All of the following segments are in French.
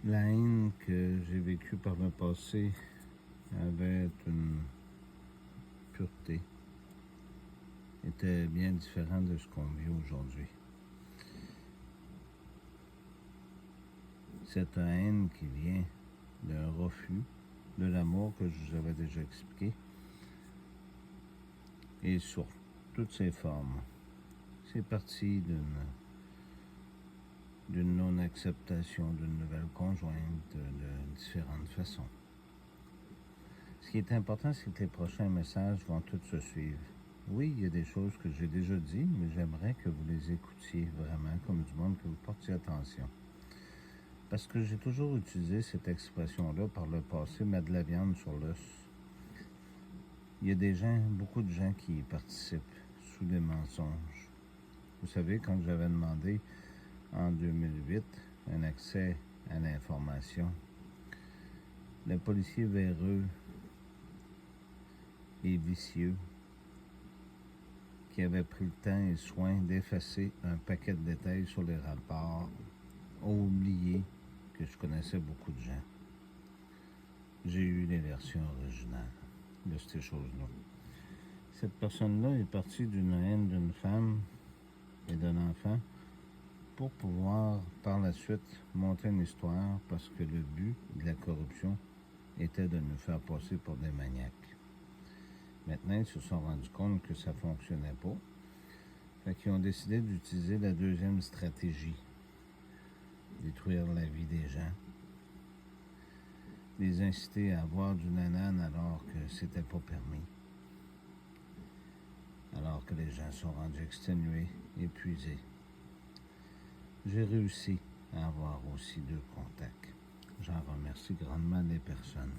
La haine que j'ai vécue par le passé avait une pureté, était bien différent de ce qu'on vit aujourd'hui. Cette haine qui vient d'un refus de l'amour que je vous avais déjà expliqué, et sur toutes ses formes. C'est parti d'une non-acceptation d'une nouvelle conjointe de différentes façons. Ce qui est important, c'est que les prochains messages vont tous se suivre. Oui, il y a des choses que j'ai déjà dit, mais j'aimerais que vous les écoutiez vraiment comme du monde, que vous portiez attention. Parce que j'ai toujours utilisé cette expression-là par le passé, mettre de la viande sur l'os. Il y a des gens, beaucoup de gens qui y participent sous des mensonges. Vous savez, quand j'avais demandé en 2008 un accès à l'information, le policier véreux et vicieux qui avait pris le temps et le soin d'effacer un paquet de détails sur les rapports a oublié que je connaissais beaucoup de gens. J'ai eu les versions originales de ces choses-là. Cette personne-là est partie d'une haine d'une femme et d'un enfant pour pouvoir par la suite monter une histoire parce que le but de la corruption était de nous faire passer pour des maniaques. Maintenant, ils se sont rendus compte que ça ne fonctionnait pas. Fait qu'ils ont décidé d'utiliser la deuxième stratégie. Détruire la vie des gens. Les inciter à avoir du nanan alors que c'était pas permis. Alors que les gens sont rendus exténués, épuisés. J'ai réussi à avoir aussi 2 contacts. J'en remercie grandement les personnes.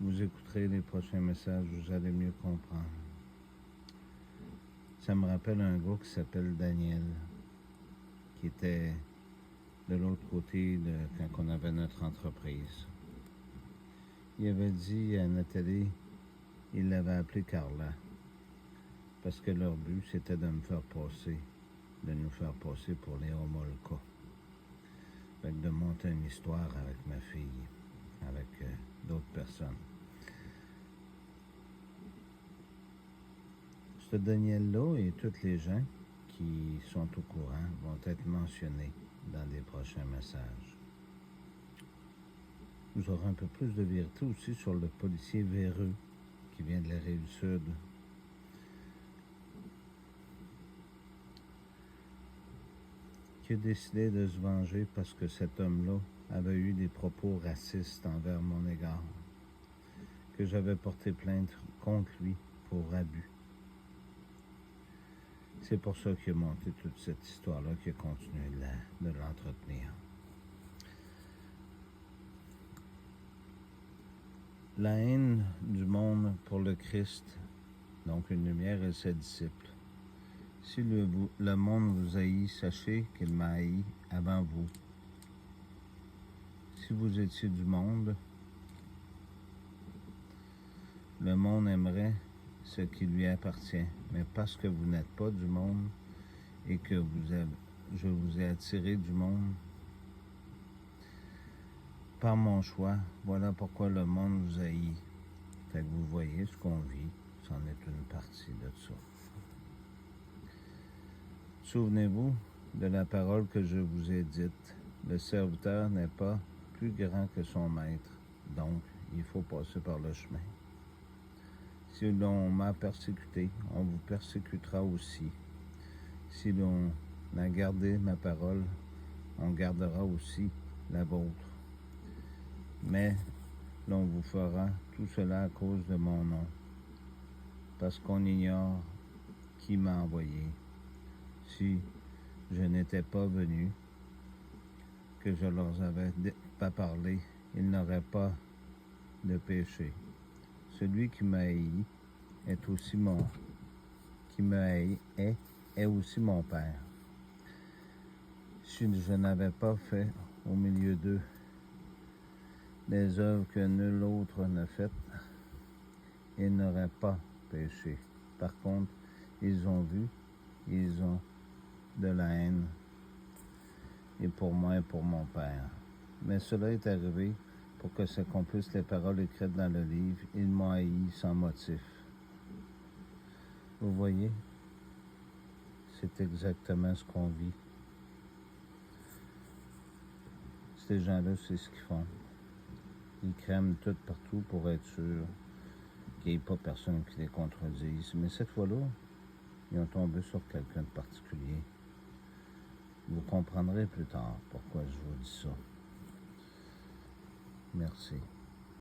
Vous écouterez les prochains messages, vous allez mieux comprendre. Ça me rappelle un gars qui s'appelle Daniel, qui était de l'autre côté de quand on avait notre entreprise. Il avait dit à Nathalie, il l'avait appelé Carla, parce que leur but, c'était de nous faire passer pour les homolcas. Fait que de monter une histoire avec ma fille, avec d'autres personnes. Ce Daniel-là et tous les gens qui sont au courant vont être mentionnés dans des prochains messages. Vous aurez un peu plus de vérité aussi sur le policier véreux qui vient de la Rive-Sud. Qui a décidé de se venger parce que cet homme-là avait eu des propos racistes envers mon égard, que j'avais porté plainte contre lui pour abus. C'est pour ça qu'il a monté toute cette histoire-là, qu'il a continué de l'entretenir. La haine du monde pour le Christ, donc une lumière et ses disciples. Si le monde vous haït, sachez qu'il m'a haï avant vous. Si vous étiez du monde, le monde aimerait ce qui lui appartient, mais parce que vous n'êtes pas du monde et que je vous ai attiré du monde par mon choix, voilà pourquoi le monde vous haït. Fait que vous voyez ce qu'on vit, c'en est une partie de ça. Souvenez-vous de la parole que je vous ai dite. Le serviteur n'est pas plus grand que son maître, donc il faut passer par le chemin. Si l'on m'a persécuté, on vous persécutera aussi. Si l'on a gardé ma parole, on gardera aussi la vôtre. Mais l'on vous fera tout cela à cause de mon nom, parce qu'on ignore qui m'a envoyé. Si je n'étais pas venu, que je leur avais pas parlé, ils n'auraient pas de péché. Celui qui m'a haï est aussi est aussi mon Père. Si je n'avais pas fait au milieu d'eux des œuvres que nul autre n'a faites, ils n'auraient pas péché. Par contre, ils ont vu, ils ont de la haine et pour moi et pour mon Père. Mais cela est arrivé pour que s'accomplissent les paroles écrites dans le livre. Il m'a haï sans motif. Vous voyez, c'est exactement ce qu'on vit. Ces gens-là, c'est ce qu'ils font. Ils crament tout partout pour être sûrs qu'il n'y ait pas personne qui les contredise. Mais cette fois-là, ils ont tombé sur quelqu'un de particulier. Vous comprendrez plus tard pourquoi je vous dis ça. Merci.